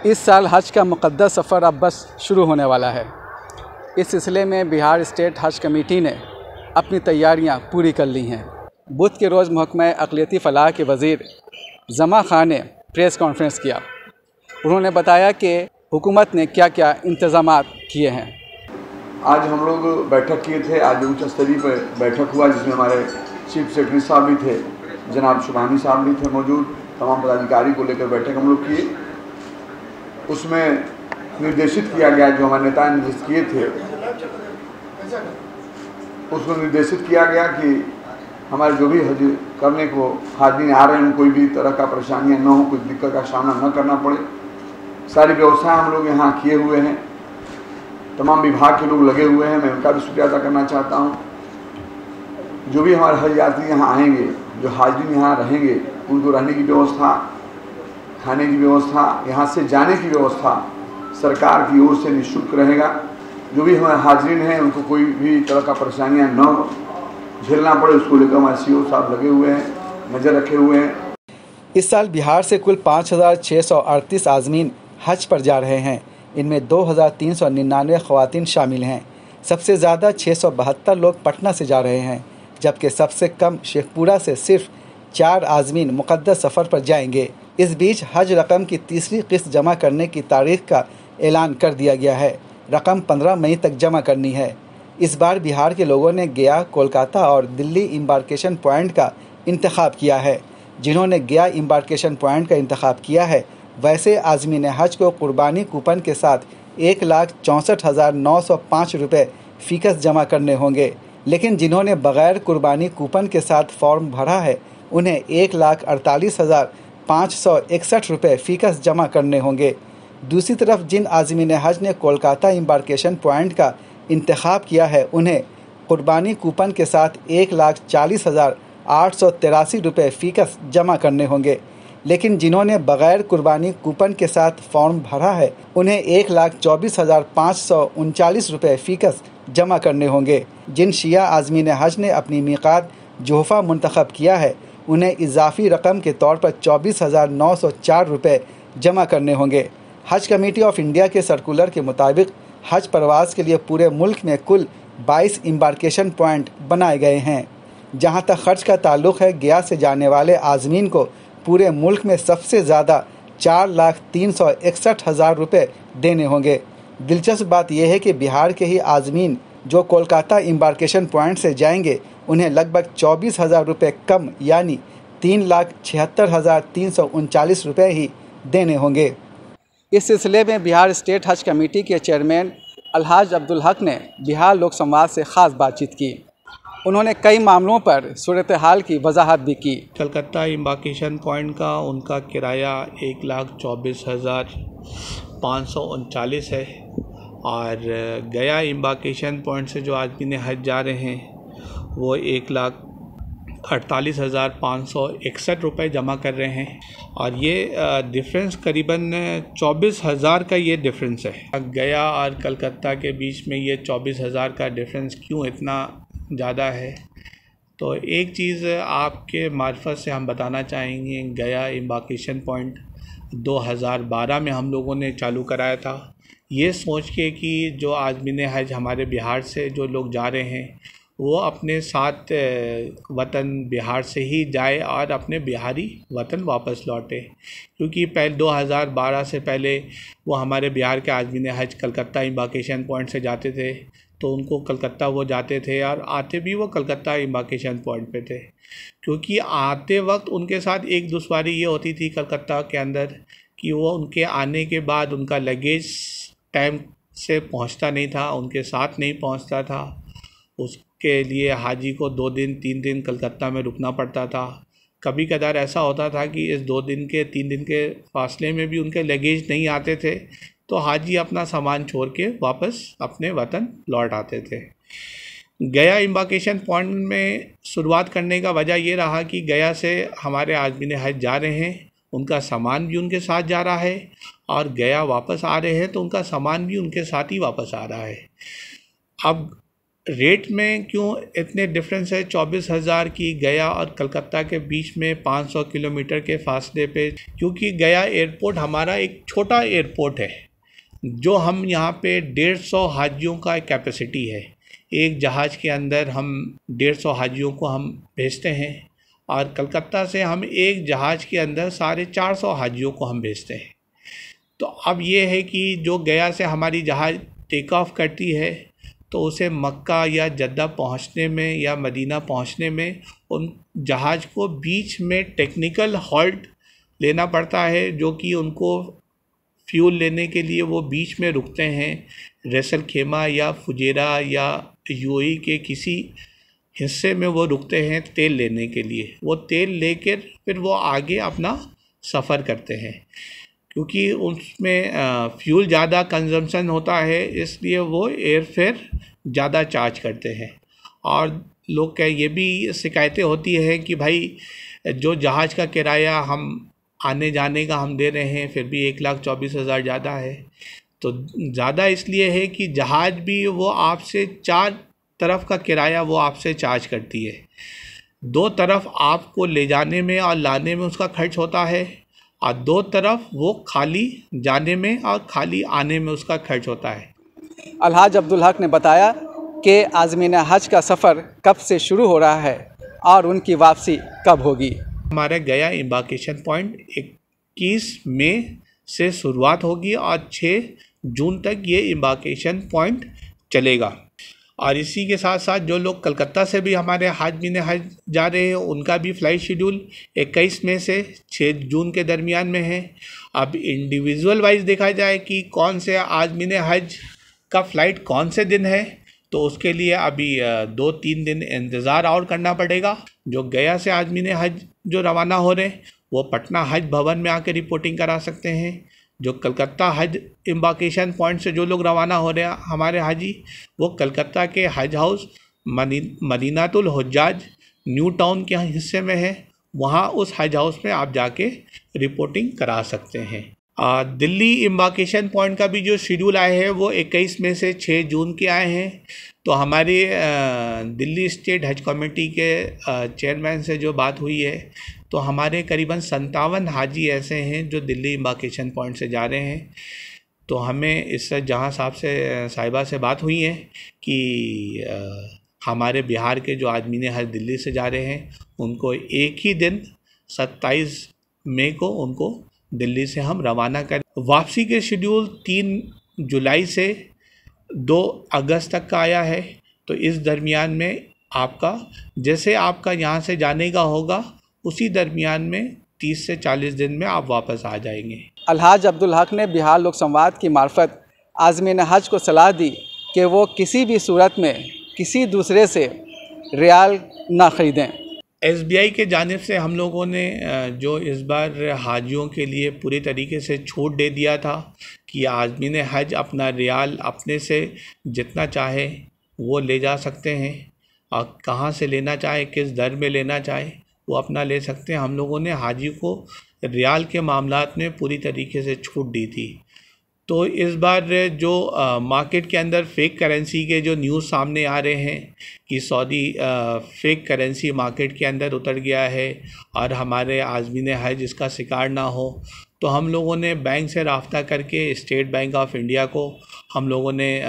इस साल हज का मुक़द्दस सफ़र अब बस शुरू होने वाला है। इस सिलसिले में बिहार स्टेट हज कमेटी ने अपनी तैयारियां पूरी कर ली हैं। बुध के रोज़ महकमा अक़लियती फ़लाह के वज़ीर जमा खान ने प्रेस कॉन्फ्रेंस किया। उन्होंने बताया कि हुकूमत ने क्या क्या इंतज़ामात किए हैं। आज हम लोग बैठक किए थे। आज उच्च स्तरीय पर बैठक हुआ जिसमें हमारे चीफ सेक्रेटरी साहब भी थे, जनाब शुभानी साहब भी थे मौजूद। तमाम पदाधिकारी को लेकर बैठक हम लोग किए। उसमें निर्देशित किया गया, जो हमारे नेता निर्देशित किए थे, उसको निर्देशित किया गया कि हमारे जो भी हज करने को हाजिर आ रहे हैं, कोई भी तरह का परेशानियां न हो, कोई दिक्कत का सामना न करना पड़े। सारी व्यवस्थाएं हम लोग यहाँ किए हुए हैं। तमाम विभाग के लोग लगे हुए हैं। मैं उनका भी शुक्रिया अदा करना चाहता हूँ। जो भी हमारे हज यात्री यहाँ आएंगे, जो हाजिर यहाँ रहेंगे, उनको रहने की व्यवस्था, खाने की व्यवस्था, यहाँ से जाने की व्यवस्था सरकार की ओर से निःशुल्क रहेगा। जो भी हमारे हाजिरीन हैं उनको कोई भी तरह का परेशानियाँ न झेलना पड़े, उसको लेकर हमारे सीओ साहब लगे हुए हैं, नज़र रखे हुए हैं। इस साल बिहार से कुल 5,638 आज़मीन हज पर जा रहे हैं। इनमें 2,399 ख़वातीन शामिल हैं। सबसे ज़्यादा 672 लोग पटना से जा रहे हैं, जबकि सबसे कम शेखपुरा से सिर्फ 4 आज़मीन मुक़द्दस सफ़र पर जाएंगे। इस बीच हज रकम की तीसरी किस्त जमा करने की तारीख का ऐलान कर दिया गया है। रकम 15 मई तक जमा करनी है। इस बार बिहार के लोगों ने गया, कोलकाता और दिल्ली इम्बार्केशन पॉइंट का इंतखाब किया है। जिन्होंने गया इम्बार्केशन पॉइंट का इंतखाब किया है, वैसे आज़मीन हज को कुर्बानी कूपन के साथ 1,64,905 रुपये फ़ीस जमा करने होंगे। लेकिन जिन्होंने बग़ैर कुर्बानी कूपन के साथ फॉर्म भरा है, उन्हें 1,48,561 रुपये फ़ीस जमा करने होंगे। दूसरी तरफ जिन आज़मीन हज ने कोलकाता इम्बार्केशन पॉइंट का इंतखाब किया है, उन्हें कुर्बानी कूपन के साथ 1,40,883 रुपये फ़ीस जमा करने होंगे। लेकिन जिन्होंने बग़ैर कुर्बानी कूपन के साथ फॉर्म भरा है, उन्हें 1,24,539 रुपये फ़ीस जमा करने होंगे। जिन शिया आज़मीन हज ने अपनी मीक़ात जोहफ़ा मुंतखब किया है, उन्हें इजाफ़ी रकम के तौर पर 24,904 रुपये जमा करने होंगे। हज कमेटी ऑफ इंडिया के सर्कुलर के मुताबिक हज प्रवास के लिए पूरे मुल्क में कुल 22 इम्बार्केशन पॉइंट बनाए गए हैं। जहां तक खर्च का ताल्लुक़ है, गया से जाने वाले आज़मीन को पूरे मुल्क में सबसे ज़्यादा 4,361,000 रुपये देने होंगे। दिलचस्प बात यह है कि बिहार के ही आज़मीन जो कोलकाता इम्बार्केशन पॉइंट से जाएंगे, उन्हें लगभग 24,000 रुपये कम यानी 3,76,339 रुपये ही देने होंगे। इस सिलसिले में बिहार स्टेट हज कमेटी के चेयरमैन अलहाज अब्दुल हक ने बिहार लोक संवाद से ख़ास बातचीत की। उन्होंने कई मामलों पर सूरत हाल की वजाहत भी की। कलकत्ता इम्बार्केशन पॉइंट का उनका किराया 1,24,539 है और गया इम्बार्केशन पॉइंट से जो आदमी हज जा रहे हैं वो 1,48,561 रुपये जमा कर रहे हैं और ये डिफरेंस करीबन 24,000 का ये डिफरेंस है। गया और कलकत्ता के बीच में ये 24,000 का डिफरेंस क्यों इतना ज़्यादा है? तो एक चीज़ आपके मार्फत से हम बताना चाहेंगे, गया इम्बार्केशन पॉइंट 2012 में हम लोगों ने चालू कराया था, ये सोच के कि जो आज़मीन हज हमारे बिहार से जो लोग जा रहे हैं वो अपने साथ वतन बिहार से ही जाए और अपने बिहारी वतन वापस लौटे। क्योंकि पहले 2012 से पहले वो हमारे बिहार के आज़मीन हज कलकत्ता इम्बार्केशन पॉइंट से जाते थे, तो उनको कलकत्ता वो जाते थे और आते भी वो कलकत्ता इम्बार्केशन पॉइंट पे थे। क्योंकि आते वक्त उनके साथ एक दुश्वारी ये होती थी कलकत्ता के अंदर कि वो उनके आने के बाद उनका लगेज टाइम से पहुंचता नहीं था, उनके साथ नहीं पहुंचता था। उसके लिए हाजी को 2 दिन 3 दिन कलकत्ता में रुकना पड़ता था। कभी कदार ऐसा होता था कि इस 2 दिन के 3 दिन के फासले में भी उनके लगेज नहीं आते थे, तो हाजी अपना सामान छोड़ के वापस अपने वतन लौट आते थे। गया इम्बार्केशन पॉइंट में शुरुआत करने का वजह ये रहा कि गया से हमारे आज़मीन हज जा रहे हैं, उनका सामान भी उनके साथ जा रहा है और गया वापस आ रहे हैं तो उनका सामान भी उनके साथ ही वापस आ रहा है। अब रेट में क्यों इतने डिफरेंस है 24,000 की गया और कलकत्ता के बीच में 500 किलोमीटर के फासले पे? क्योंकि गया एयरपोर्ट हमारा एक छोटा एयरपोर्ट है, जो हम यहाँ पे 150 हाजियों का कैपेसिटी है। एक जहाज़ के अंदर हम 150 हाजियों को हम भेजते हैं, और कलकत्ता से हम एक जहाज़ के अंदर 450 हाजियों को हम भेजते हैं। तो अब ये है कि जो गया से हमारी जहाज़ टेक ऑफ करती है, तो उसे मक्का या जद्दा पहुंचने में या मदीना पहुंचने में उन जहाज़ को बीच में टेक्निकल हॉल्ट लेना पड़ता है, जो कि उनको फ्यूल लेने के लिए वो बीच में रुकते हैं। रसल खेमा या फुजेरा या यूएई के किसी हिस्से में वो रुकते हैं तेल लेने के लिए। वो तेल लेकर फिर वो आगे अपना सफ़र करते हैं। क्योंकि उसमें फ्यूल ज़्यादा कंजम्पशन होता है, इसलिए वो एयर फेयर ज़्यादा चार्ज करते हैं। और लोग का ये भी शिकायतें होती हैं कि भाई जो जहाज़ का किराया हम आने जाने का हम दे रहे हैं, फिर भी 1,24,000 ज़्यादा है। तो ज़्यादा इसलिए है कि जहाज़ भी वो आपसे 4 तरफ का किराया वो आपसे चार्ज करती है। 2 तरफ आपको ले जाने में और लाने में उसका खर्च होता है, और 2 तरफ वो खाली जाने में और खाली आने में उसका खर्च होता है। अलहाज अब्दुल हक ने बताया कि आज़मीन हज का सफ़र कब से शुरू हो रहा है और उनकी वापसी कब होगी। हमारा गया एम्बार्केशन पॉइंट 21 मई से शुरुआत होगी और 6 जून तक ये एम्बार्केशन पॉइंट चलेगा। और इसी के साथ साथ जो लोग कलकत्ता से भी हमारे आज़मीन हज जा रहे हैं, उनका भी फ़्लाइट शेड्यूल 21 मई से 6 जून के दरमियान में है। अब इंडिविजुअल वाइज देखा जाए कि कौन से आज़मीन हज का फ़्लाइट कौन से दिन है, तो उसके लिए अभी 2-3 दिन इंतज़ार और करना पड़ेगा। जो गया से आज़मीन हज जो रवाना हो रहे हैं, वो पटना हज भवन में आकर रिपोर्टिंग करा सकते हैं। जो कलकत्ता हज एम्बार्केशन पॉइंट से जो लोग रवाना हो रहे हैं हमारे हाजी, वो कलकत्ता के हज हाउस मदीनातुल हुज्जाज न्यू टाउन के हिस्से में है। वहाँ उस हज हाउस में आप जाके रिपोर्टिंग करा सकते हैं। दिल्ली एम्बार्केशन पॉइंट का भी जो शेड्यूल आए हैं वो 21 मई से 6 जून के आए हैं। तो हमारे दिल्ली स्टेट हज कमेटी के चेयरमैन से जो बात हुई है, तो हमारे करीबन 57 हाजी ऐसे हैं जो दिल्ली एम्बार्केशन पॉइंट से जा रहे हैं। तो हमें इससे जहाँ साहिबा से बात हुई है कि हमारे बिहार के जो आज़मीन हज दिल्ली से जा रहे हैं, उनको एक ही दिन 27 मई को उनको दिल्ली से हम रवाना करें। वापसी के शेड्यूल 3 जुलाई से 2 अगस्त तक का आया है। तो इस दरमियान में जैसे आपका यहाँ से जाने का होगा, उसी दरमियान में 30 से 40 दिन में आप वापस आ जाएंगे। अलहाज अब्दुल हक ने बिहार लोक संवाद की मार्फत आज़मीन हज को सलाह दी कि वो किसी भी सूरत में किसी दूसरे से रियाल ना ख़रीदें। SBI के जानिब से हम लोगों ने जो इस बार हाजियों के लिए पूरी तरीके से छूट दे दिया था कि आज़मीन हज अपना रियाल अपने से जितना चाहे वो ले जा सकते हैं, और कहाँ से लेना चाहे, किस दर में लेना चाहे वो अपना ले सकते हैं। हम लोगों ने हाजी को रियाल के मामलात में पूरी तरीके से छूट दी थी। तो इस बार जो मार्केट के अंदर फ़ेक करेंसी के जो न्यूज़ सामने आ रहे हैं कि सऊदी फ़ेक करेंसी मार्केट के अंदर उतर गया है और हमारे आज़मीन हज इसका शिकार ना हो, तो हम लोगों ने बैंक से राब्ता करके स्टेट बैंक ऑफ इंडिया को हम लोगों ने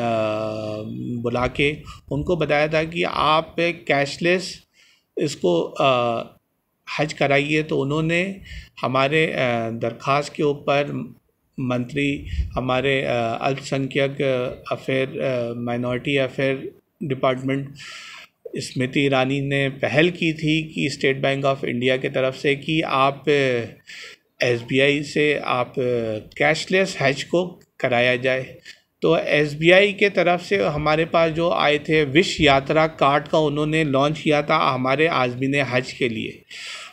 बुला के उनको बताया था कि आप कैशलेस इसको हज कराइए। तो उन्होंने हमारे दरख्वास्त के ऊपर मंत्री हमारे अल्पसंख्यक affair minority affair department Smriti Irani ने पहल की थी कि स्टेट बैंक ऑफ इंडिया के तरफ से कि आप SBI से आप कैशलेस हज को कराया जाए। तो SBI के तरफ से हमारे पास जो आए थे विश यात्रा कार्ड का उन्होंने लॉन्च किया था हमारे आज़मीन हज के लिए।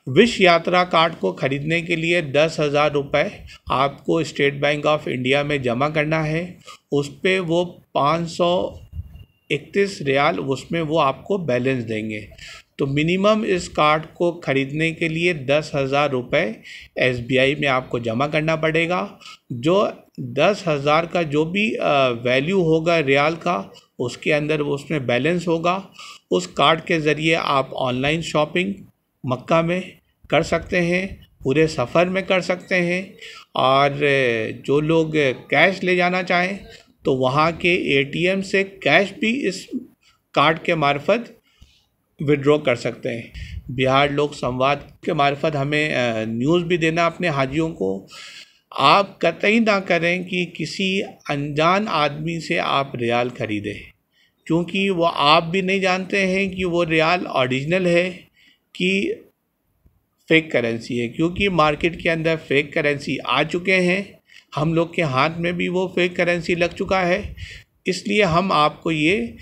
विश यात्रा कार्ड को ख़रीदने के लिए 10,000 रुपये आपको स्टेट बैंक ऑफ इंडिया में जमा करना है। उस पर वो 531 रियाल उसमें वो आपको बैलेंस देंगे। तो मिनिमम इस कार्ड को ख़रीदने के लिए 10,000 रुपये SBI में आपको जमा करना पड़ेगा। जो 10,000 का जो भी वैल्यू होगा रियाल का, उसके अंदर उसमें बैलेंस होगा। उस कार्ड के ज़रिए आप ऑनलाइन शॉपिंग मक्का में कर सकते हैं, पूरे सफ़र में कर सकते हैं। और जो लोग कैश ले जाना चाहें तो वहाँ के ATM से कैश भी इस कार्ड के मार्फत विड्रॉ कर सकते हैं। बिहार लोक संवाद के मार्फत हमें न्यूज़ भी देना अपने हाजियों को। आप कतई ना करें कि किसी अनजान आदमी से आप रियाल ख़रीदें, क्योंकि वो आप भी नहीं जानते हैं कि वो रियाल ओरिजिनल है कि फ़ेक करेंसी है। क्योंकि मार्केट के अंदर फ़ेक करेंसी आ चुके हैं, हम लोग के हाथ में भी वो फ़ेक करेंसी लग चुका है। इसलिए हम आपको ये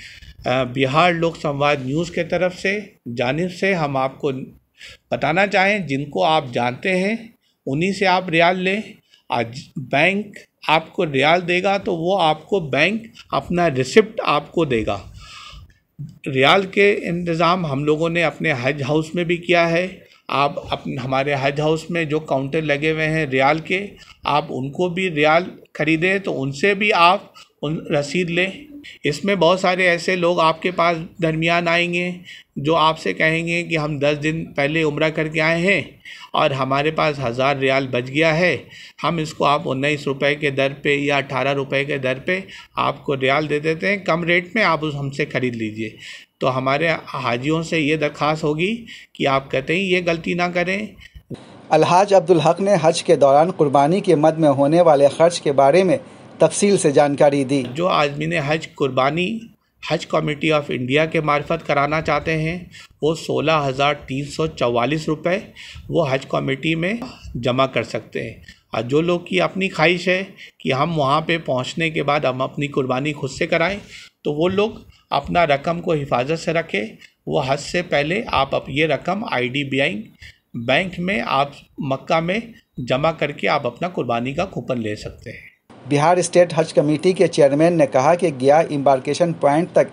बिहार लोक संवाद न्यूज़ के तरफ से जानिब से हम आपको बताना चाहें, जिनको आप जानते हैं उन्हीं से आप रियाल लें। आज बैंक आपको रियाल देगा तो वो आपको बैंक अपना रिसिप्ट आपको देगा। रियाल के इंतज़ाम हम लोगों ने अपने हज हाउस में भी किया है। आप अपने हमारे हज हाउस में जो काउंटर लगे हुए हैं रियाल के, आप उनको भी रियाल ख़रीदें तो उनसे भी आप उन रसीद लें। इसमें बहुत सारे ऐसे लोग आपके पास दरमियान आएंगे जो आपसे कहेंगे कि हम 10 दिन पहले उम्रा करके आए हैं और हमारे पास 1000 रियाल बच गया है, हम इसको आप 19 रुपये के दर पे या 18 रुपये के दर पे आपको रियाल दे देते हैं, कम रेट में आप उस हमसे ख़रीद लीजिए। तो हमारे हाजियों से ये दरख्वास्त होगी कि आप कतई ये गलती ना करें। अलहाज अब्दुल हक ने हज के दौरान कुर्बानी के मद में होने वाले खर्च के बारे में तफसील से जानकारी दी। जो आदमी ने हज कुर्बानी हज कमेटी ऑफ इंडिया के मार्फत कराना चाहते हैं वो 16,344 रुपये वो हज कमेटी में जमा कर सकते हैं। और जो लोग की अपनी ख्वाहिश है कि हम वहाँ पे पहुँचने के बाद हम अपनी कुर्बानी खुद से कराएं, तो वो लोग अपना रकम को हिफाजत से रखें। वो हज से पहले आप ये रकम IDBI बैंक में आप मक्का में जमा करके आप अपना कुर्बानी का कूपन ले सकते हैं। बिहार स्टेट हज कमेटी के चेयरमैन ने कहा कि गया एम्बार्केशन पॉइंट तक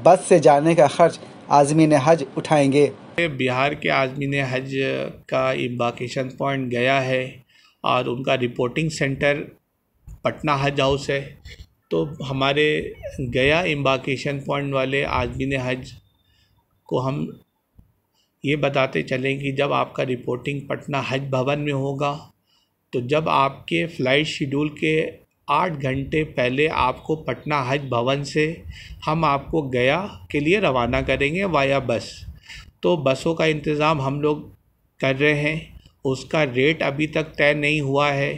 बस से जाने का खर्च आज़मीन हज उठाएंगे। बिहार के आज़मीन हज का एम्बार्केशन पॉइंट गया है और उनका रिपोर्टिंग सेंटर पटना हज हाउस है। तो हमारे गया एम्बार्केशन पॉइंट वाले आज़मीन हज को हम ये बताते चलें कि जब आपका रिपोर्टिंग पटना हज भवन में होगा तो जब आपके फ़्लाइट शेड्यूल के 8 घंटे पहले आपको पटना हज भवन से हम आपको गया के लिए रवाना करेंगे वाया बस। तो बसों का इंतज़ाम हम लोग कर रहे हैं, उसका रेट अभी तक तय नहीं हुआ है।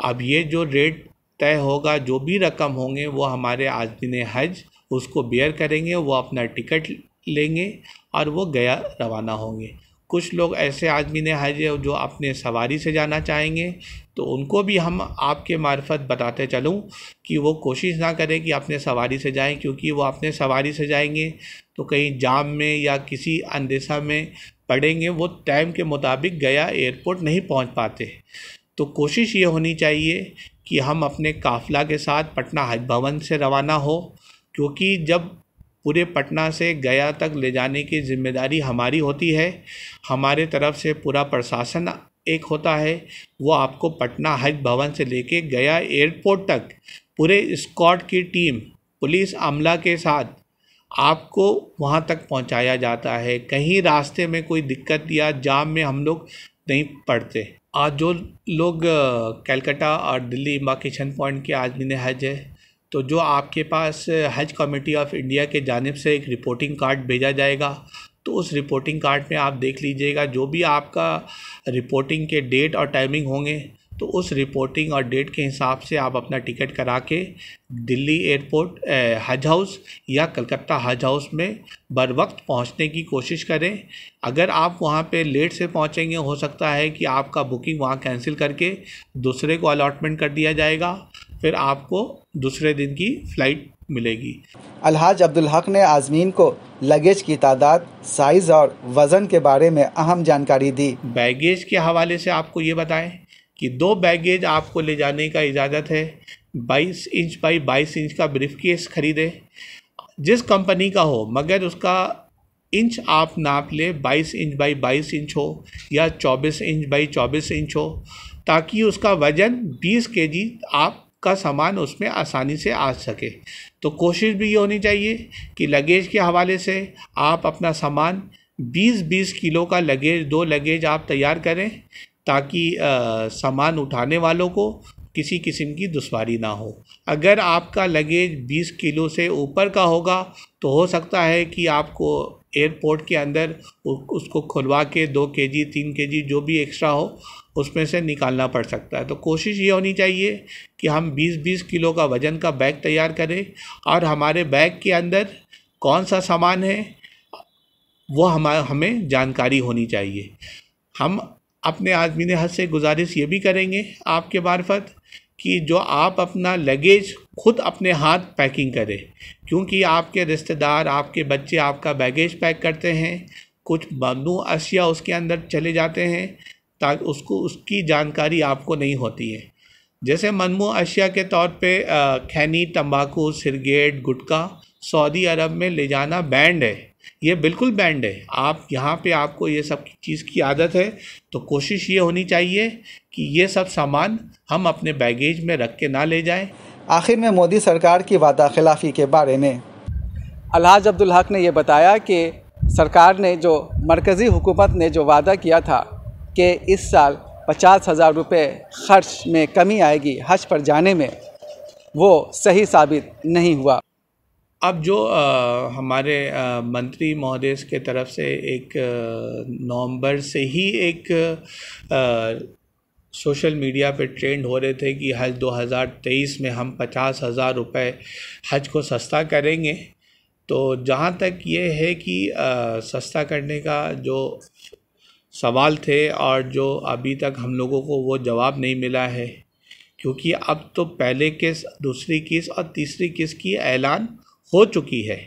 अब ये जो रेट तय होगा, जो भी रकम होंगे वो हमारे आज़मीन हज उसको बेयर करेंगे, वो अपना टिकट लेंगे और वो गया रवाना होंगे। कुछ लोग ऐसे आज़मीन हज है जो अपने सवारी से जाना चाहेंगे, तो उनको भी हम आपके मार्फत बताते चलूँ कि वो कोशिश ना करें कि अपने सवारी से जाएं, क्योंकि वो अपने सवारी से जाएंगे तो कहीं जाम में या किसी अंदेशा में पड़ेंगे, वो टाइम के मुताबिक गया एयरपोर्ट नहीं पहुंच पाते। तो कोशिश ये होनी चाहिए कि हम अपने काफ़िला के साथ पटना हज भवन से रवाना हो, क्योंकि जब पूरे पटना से गया तक ले जाने की ज़िम्मेदारी हमारी होती है, हमारे तरफ से पूरा प्रशासन एक होता है, वो आपको पटना हज भवन से लेके गया एयरपोर्ट तक पूरे स्क्वाड की टीम पुलिस अमला के साथ आपको वहाँ तक पहुँचाया जाता है। कहीं रास्ते में कोई दिक्कत या जाम में हम लोग नहीं पड़ते। आज जो लोग कलकत्ता और दिल्ली एम्बार्केशन पॉइंट के आज़मीन हज है, तो जो आपके पास हज कमेटी ऑफ इंडिया के जानिब से एक रिपोर्टिंग कार्ड भेजा जाएगा, तो उस रिपोर्टिंग कार्ड में आप देख लीजिएगा जो भी आपका रिपोर्टिंग के डेट और टाइमिंग होंगे, तो उस रिपोर्टिंग और डेट के हिसाब से आप अपना टिकट करा के दिल्ली एयरपोर्ट हज हाउस या कलकत्ता हज हाउस में बर वक्त पहुँचने की कोशिश करें। अगर आप वहाँ पे लेट से पहुँचेंगे, हो सकता है कि आपका बुकिंग वहाँ कैंसिल करके दूसरे को अलॉटमेंट कर दिया जाएगा, फिर आपको दूसरे दिन की फ़्लाइट मिलेगी। अलहाज अब्दुल हक ने आज़मीन को लगेज की तादाद, साइज़ और वज़न के बारे में अहम जानकारी दी। बैगेज के हवाले से आपको ये बताएं कि 2 बैगेज आपको ले जाने का इजाज़त है। 22 इंच बाई 22 इंच का ब्रीफकेस ख़रीदें, जिस कंपनी का हो, मगर उसका इंच आप नाप ले, 22 इंच बाई 22 इंच हो या 24 इंच बाई 24 इंच हो, ताकि उसका वज़न 20 kg आपका सामान उसमें आसानी से आ सके। तो कोशिश भी ये होनी चाहिए कि लगेज के हवाले से आप अपना सामान 20-20 किलो का लगेज, 2 लगेज आप तैयार करें, ताकि सामान उठाने वालों को किसी किस्म की दुश्वारी ना हो। अगर आपका लगेज 20 किलो से ऊपर का होगा तो हो सकता है कि आपको एयरपोर्ट के अंदर उसको खुलवा के 2 kg 3 kg जो भी एक्स्ट्रा हो उसमें से निकालना पड़ सकता है। तो कोशिश ये होनी चाहिए कि हम 20-20 किलो का वज़न का बैग तैयार करें, और हमारे बैग के अंदर कौन सा सामान है वो हमें जानकारी होनी चाहिए। हम अपने आज़मीन हज से गुजारिश ये भी करेंगे आपके मार्फत कि जो आप अपना लगेज खुद अपने हाथ पैकिंग करें, क्योंकि आपके रिश्तेदार, आपके बच्चे आपका बैगेज पैक करते हैं, कुछ ममनू अशिया उसके अंदर चले जाते हैं, ताकि उसकी जानकारी आपको नहीं होती है। जैसे ममनू अशिया के तौर पे खैनी, तंबाकू, सिगरेट, गुटखा सऊदी अरब में ले जाना बैंड है, ये बिल्कुल बैंड है। आप यहाँ पे आपको ये सब चीज़ की आदत है, तो कोशिश ये होनी चाहिए कि ये सब सामान हम अपने बैगेज में रख के ना ले जाएं। आखिर में मोदी सरकार की वादा खिलाफ़ी के बारे में अलहाज अब्दुल हक ने यह बताया कि सरकार ने जो मरकज़ी हुकूमत ने जो वादा किया था कि इस साल 50,000 रुपये ख़र्च में कमी आएगी हज पर जाने में, वो सही साबित नहीं हुआ। अब जो हमारे मंत्री महोदय के तरफ से एक नवंबर से ही एक सोशल मीडिया पे ट्रेंड हो रहे थे कि हज 2023 में हम 50,000 रुपये हज को सस्ता करेंगे। तो जहाँ तक ये है कि सस्ता करने का जो सवाल थे और जो अभी तक हम लोगों को वो जवाब नहीं मिला है, क्योंकि अब तो पहले किस्त, दूसरी किस्त और तीसरी किस्त की ऐलान हो चुकी है।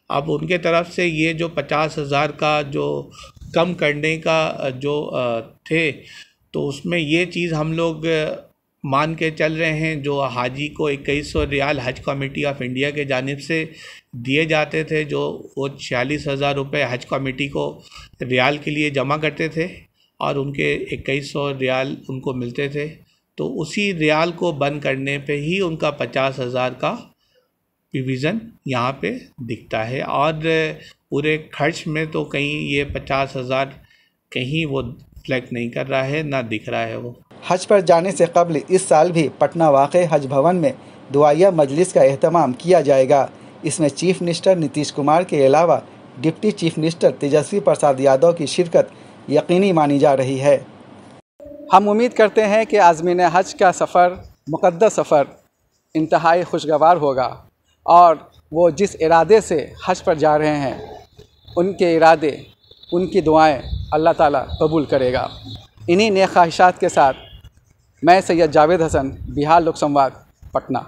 अब उनके तरफ से ये जो 50,000 का जो कम करने का जो थे, तो उसमें ये चीज़ हम लोग मान के चल रहे हैं, जो हाजी को 2100 रियाल हज कमेटी ऑफ इंडिया के जानिब से दिए जाते थे, जो वो 46,000 रुपये हज कमेटी को रियाल के लिए जमा करते थे और उनके 2100 रियाल उनको मिलते थे। तो उसी रियाल को बंद करने पे ही उनका 50,000 का प्रोविज़न यहाँ पे दिखता है, और पूरे खर्च में तो कहीं ये 50,000 कहीं वो फ्लैग नहीं कर रहा है, ना दिख रहा है वो। हज पर जाने से कबल इस साल भी पटना वाक़े हज भवन में दुआया मजलिस का एहतमाम किया जाएगा। इसमें चीफ मिनिस्टर नीतीश कुमार के अलावा deputy chief minister Tejashwi Prasad Yadav की शिरकत यकीनी मानी जा रही है। हम उम्मीद करते हैं कि आज़मीन हज का सफ़र, मुक़द्दस सफ़र इंतहाई खुशगवार होगा, और वो जिस इरादे से हज पर जा रहे हैं उनके इरादे, उनकी दुआएं अल्लाह ताला कबूल करेगा। इन्हीं नेक ख्वाहिशात के साथ मैं सैयद जावेद हसन, बिहार लोक संवाद, पटना।